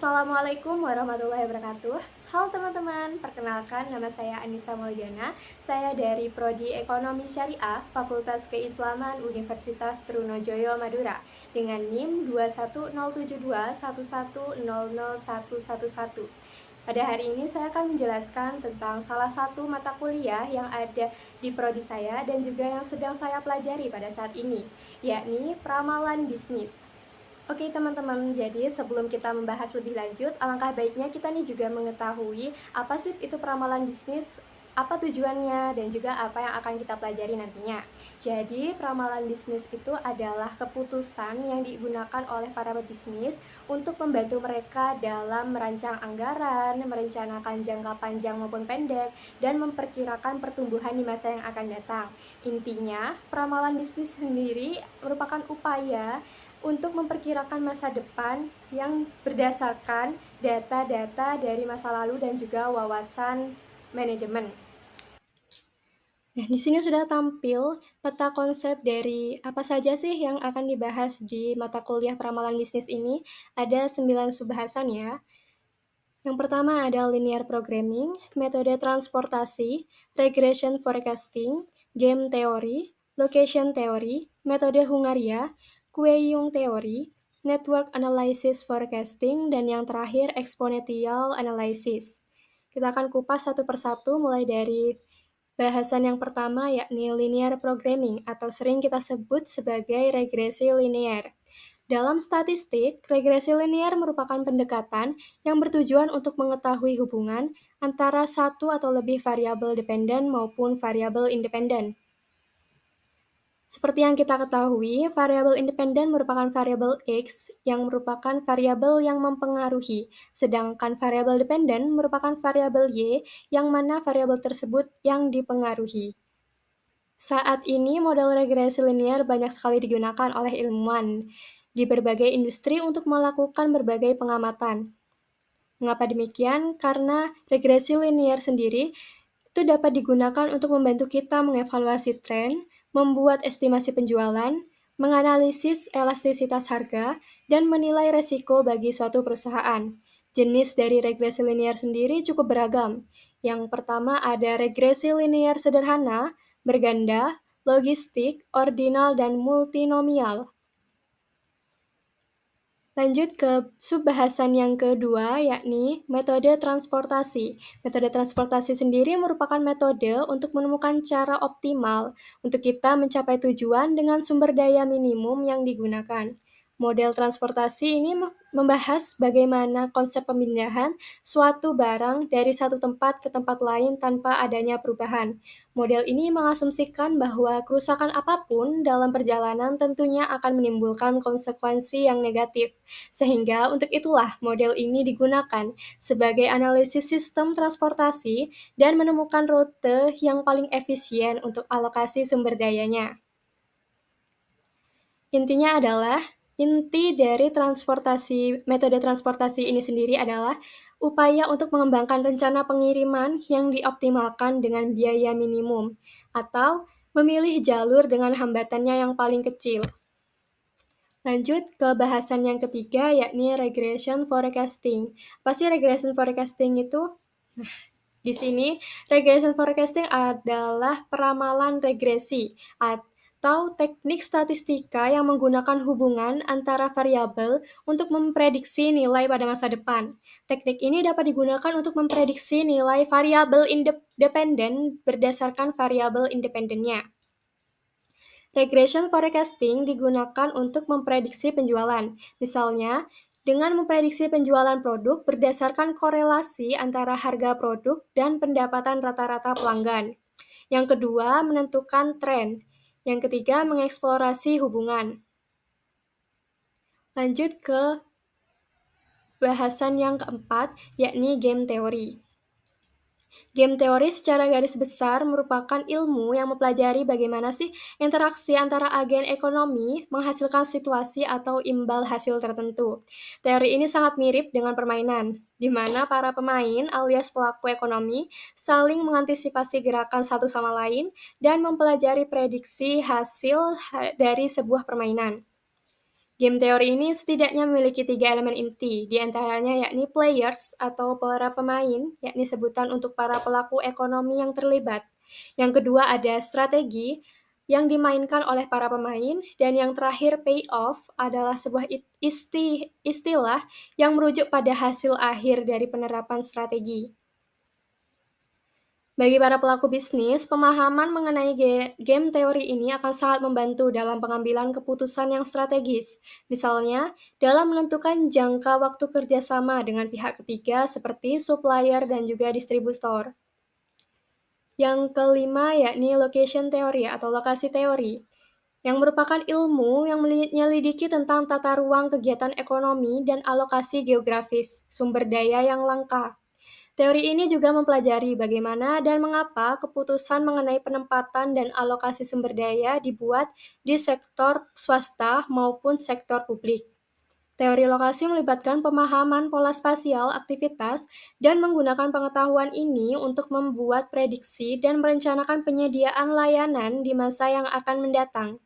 Assalamualaikum warahmatullahi wabarakatuh. Halo teman-teman, perkenalkan nama saya Anissa Mulyana. Saya dari Prodi Ekonomi Syariah, Fakultas Keislaman Universitas Trunojoyo Madura dengan NIM 2107211001111. Pada hari ini saya akan menjelaskan tentang salah satu mata kuliah yang ada di prodi saya dan juga yang sedang saya pelajari pada saat ini, yakni Peramalan Bisnis. Oke teman-teman, jadi sebelum kita membahas lebih lanjut, alangkah baiknya kita nih juga mengetahui apa sih itu peramalan bisnis, apa tujuannya, dan juga apa yang akan kita pelajari nantinya. Jadi peramalan bisnis itu adalah keputusan yang digunakan oleh para pebisnis untuk membantu mereka dalam merancang anggaran, merencanakan jangka panjang maupun pendek, dan memperkirakan pertumbuhan di masa yang akan datang. Intinya, peramalan bisnis sendiri merupakan upaya untuk memperkirakan masa depan yang berdasarkan data-data dari masa lalu dan juga wawasan manajemen. Nah, di sini sudah tampil peta konsep dari apa saja sih yang akan dibahas di mata kuliah peramalan bisnis ini. Ada 9 subbahasan ya. Yang pertama ada linear programming, metode transportasi, regression forecasting, game theory, location theory, metode Hungaria, Kue-Yung theory, network analysis forecasting, dan yang terakhir exponential analysis. Kita akan kupas satu persatu mulai dari bahasan yang pertama yakni linear programming atau sering kita sebut sebagai regresi linear. Dalam statistik, regresi linear merupakan pendekatan yang bertujuan untuk mengetahui hubungan antara satu atau lebih variabel dependen maupun variabel independen. Seperti yang kita ketahui, variabel independen merupakan variabel X yang merupakan variabel yang mempengaruhi, sedangkan variabel dependen merupakan variabel Y yang mana variabel tersebut yang dipengaruhi. Saat ini, model regresi linear banyak sekali digunakan oleh ilmuwan di berbagai industri untuk melakukan berbagai pengamatan. Mengapa demikian? Karena regresi linear sendiri itu dapat digunakan untuk membantu kita mengevaluasi tren, membuat estimasi penjualan, menganalisis elastisitas harga, dan menilai resiko bagi suatu perusahaan. Jenis dari regresi linear sendiri cukup beragam. Yang pertama ada regresi linear sederhana, berganda, logistik, ordinal, dan multinomial. Lanjut ke subbahasan yang kedua, yakni metode transportasi. Metode transportasi sendiri merupakan metode untuk menemukan cara optimal untuk kita mencapai tujuan dengan sumber daya minimum yang digunakan. Model transportasi ini membahas bagaimana konsep pemindahan suatu barang dari satu tempat ke tempat lain tanpa adanya perubahan. Model ini mengasumsikan bahwa kerusakan apapun dalam perjalanan tentunya akan menimbulkan konsekuensi yang negatif. Sehingga untuk itulah model ini digunakan sebagai analisis sistem transportasi dan menemukan rute yang paling efisien untuk alokasi sumber dayanya. Intinya adalah, inti dari metode transportasi ini sendiri adalah upaya untuk mengembangkan rencana pengiriman yang dioptimalkan dengan biaya minimum, atau memilih jalur dengan hambatannya yang paling kecil. Lanjut ke bahasan yang ketiga, yakni regression forecasting. Apa sih regression forecasting itu? Di sini, regression forecasting adalah peramalan regresi atau teknik statistika yang menggunakan hubungan antara variabel untuk memprediksi nilai pada masa depan. Teknik ini dapat digunakan untuk memprediksi nilai variabel independen berdasarkan variabel independennya. Regression forecasting digunakan untuk memprediksi penjualan. Misalnya, dengan memprediksi penjualan produk berdasarkan korelasi antara harga produk dan pendapatan rata-rata pelanggan. Yang kedua, menentukan tren. Yang ketiga, mengeksplorasi hubungan. Lanjut ke bahasan yang keempat, yakni game teori. Game teori secara garis besar merupakan ilmu yang mempelajari bagaimana sih interaksi antara agen ekonomi menghasilkan situasi atau imbal hasil tertentu. Teori ini sangat mirip dengan permainan, di mana para pemain alias pelaku ekonomi saling mengantisipasi gerakan satu sama lain dan mempelajari prediksi hasil dari sebuah permainan. Game teori ini setidaknya memiliki 3 elemen inti, di antaranya yakni players atau para pemain, yakni sebutan untuk para pelaku ekonomi yang terlibat. Yang kedua ada strategi yang dimainkan oleh para pemain, dan yang terakhir payoff adalah sebuah istilah yang merujuk pada hasil akhir dari penerapan strategi. Bagi para pelaku bisnis, pemahaman mengenai game teori ini akan sangat membantu dalam pengambilan keputusan yang strategis. Misalnya, dalam menentukan jangka waktu kerjasama dengan pihak ketiga seperti supplier dan juga distributor. Yang kelima yakni location theory atau lokasi teori, yang merupakan ilmu yang menyelidiki tentang tata ruang kegiatan ekonomi dan alokasi geografis, sumber daya yang langka. Teori ini juga mempelajari bagaimana dan mengapa keputusan mengenai penempatan dan alokasi sumber daya dibuat di sektor swasta maupun sektor publik. Teori lokasi melibatkan pemahaman pola spasial aktivitas dan menggunakan pengetahuan ini untuk membuat prediksi dan merencanakan penyediaan layanan di masa yang akan mendatang.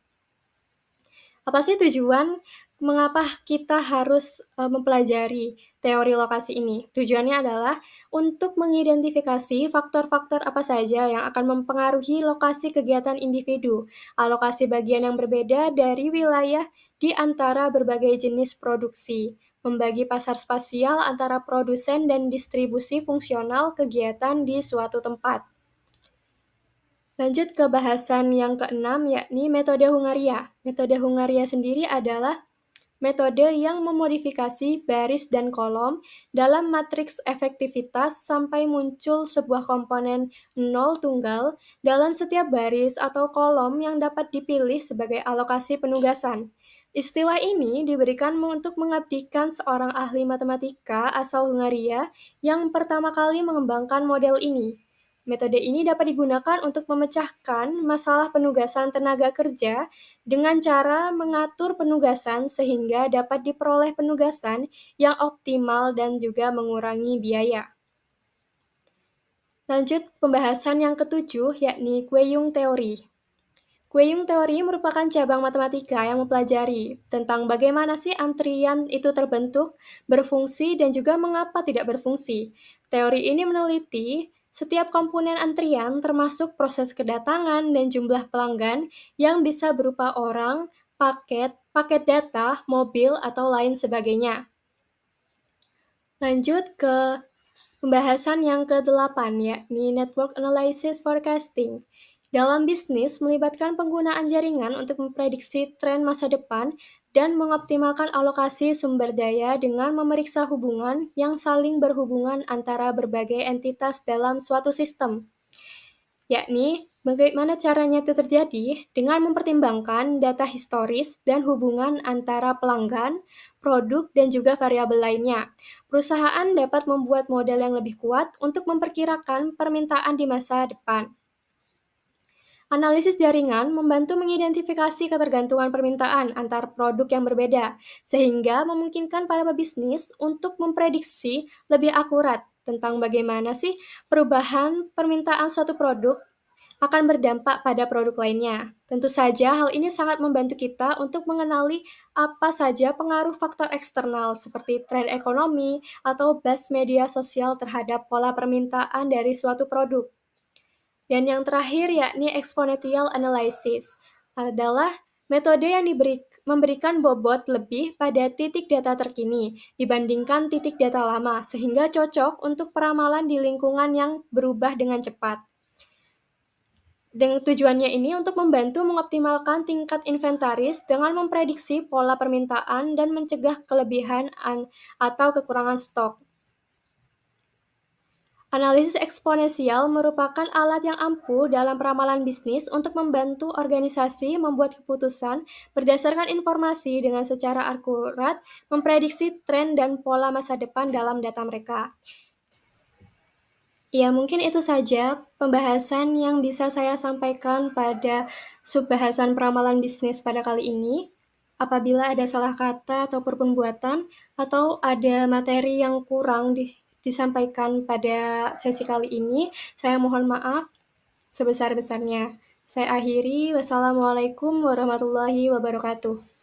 Apa sih tujuan mengapa kita harus mempelajari teori lokasi ini? Tujuannya adalah untuk mengidentifikasi faktor-faktor apa saja yang akan mempengaruhi lokasi kegiatan individu, alokasi bagian yang berbeda dari wilayah di antara berbagai jenis produksi, membagi pasar spasial antara produsen dan distribusi fungsional kegiatan di suatu tempat. Lanjut ke bahasan yang keenam, yakni metode Hungaria. Metode Hungaria sendiri adalah metode yang memodifikasi baris dan kolom dalam matriks efektivitas sampai muncul sebuah komponen nol tunggal dalam setiap baris atau kolom yang dapat dipilih sebagai alokasi penugasan. Istilah ini diberikan untuk mengabdikan seorang ahli matematika asal Hungaria yang pertama kali mengembangkan model ini. Metode ini dapat digunakan untuk memecahkan masalah penugasan tenaga kerja dengan cara mengatur penugasan sehingga dapat diperoleh penugasan yang optimal dan juga mengurangi biaya. Lanjut pembahasan yang ketujuh, yakni Queuyung teori. Queuyung teori merupakan cabang matematika yang mempelajari tentang bagaimana sih antrian itu terbentuk, berfungsi, dan juga mengapa tidak berfungsi. Teori ini meneliti setiap komponen antrian termasuk proses kedatangan dan jumlah pelanggan yang bisa berupa orang, paket data, mobil, atau lain sebagainya. Lanjut ke pembahasan yang ke-8, yakni Network Analysis Forecasting. Dalam bisnis, melibatkan penggunaan jaringan untuk memprediksi tren masa depan dan mengoptimalkan alokasi sumber daya dengan memeriksa hubungan yang saling berhubungan antara berbagai entitas dalam suatu sistem. Yakni, bagaimana caranya itu terjadi dengan mempertimbangkan data historis dan hubungan antara pelanggan, produk, dan juga variabel lainnya. Perusahaan dapat membuat model yang lebih kuat untuk memperkirakan permintaan di masa depan. Analisis jaringan membantu mengidentifikasi ketergantungan permintaan antar produk yang berbeda, sehingga memungkinkan para pebisnis untuk memprediksi lebih akurat tentang bagaimana sih perubahan permintaan suatu produk akan berdampak pada produk lainnya. Tentu saja hal ini sangat membantu kita untuk mengenali apa saja pengaruh faktor eksternal seperti tren ekonomi atau buzz media sosial terhadap pola permintaan dari suatu produk. Dan yang terakhir yakni exponential analysis adalah metode yang memberikan bobot lebih pada titik data terkini dibandingkan titik data lama sehingga cocok untuk peramalan di lingkungan yang berubah dengan cepat. Dengan tujuannya ini untuk membantu mengoptimalkan tingkat inventaris dengan memprediksi pola permintaan dan mencegah kelebihan atau kekurangan stok. Analisis eksponensial merupakan alat yang ampuh dalam peramalan bisnis untuk membantu organisasi membuat keputusan berdasarkan informasi dengan secara akurat, memprediksi tren dan pola masa depan dalam data mereka. Ya, mungkin itu saja pembahasan yang bisa saya sampaikan pada subbahasan peramalan bisnis pada kali ini. Apabila ada salah kata atau perbuatan atau ada materi yang kurang disampaikan pada sesi kali ini, saya mohon maaf sebesar-besarnya. Saya akhiri, wassalamualaikum warahmatullahi wabarakatuh.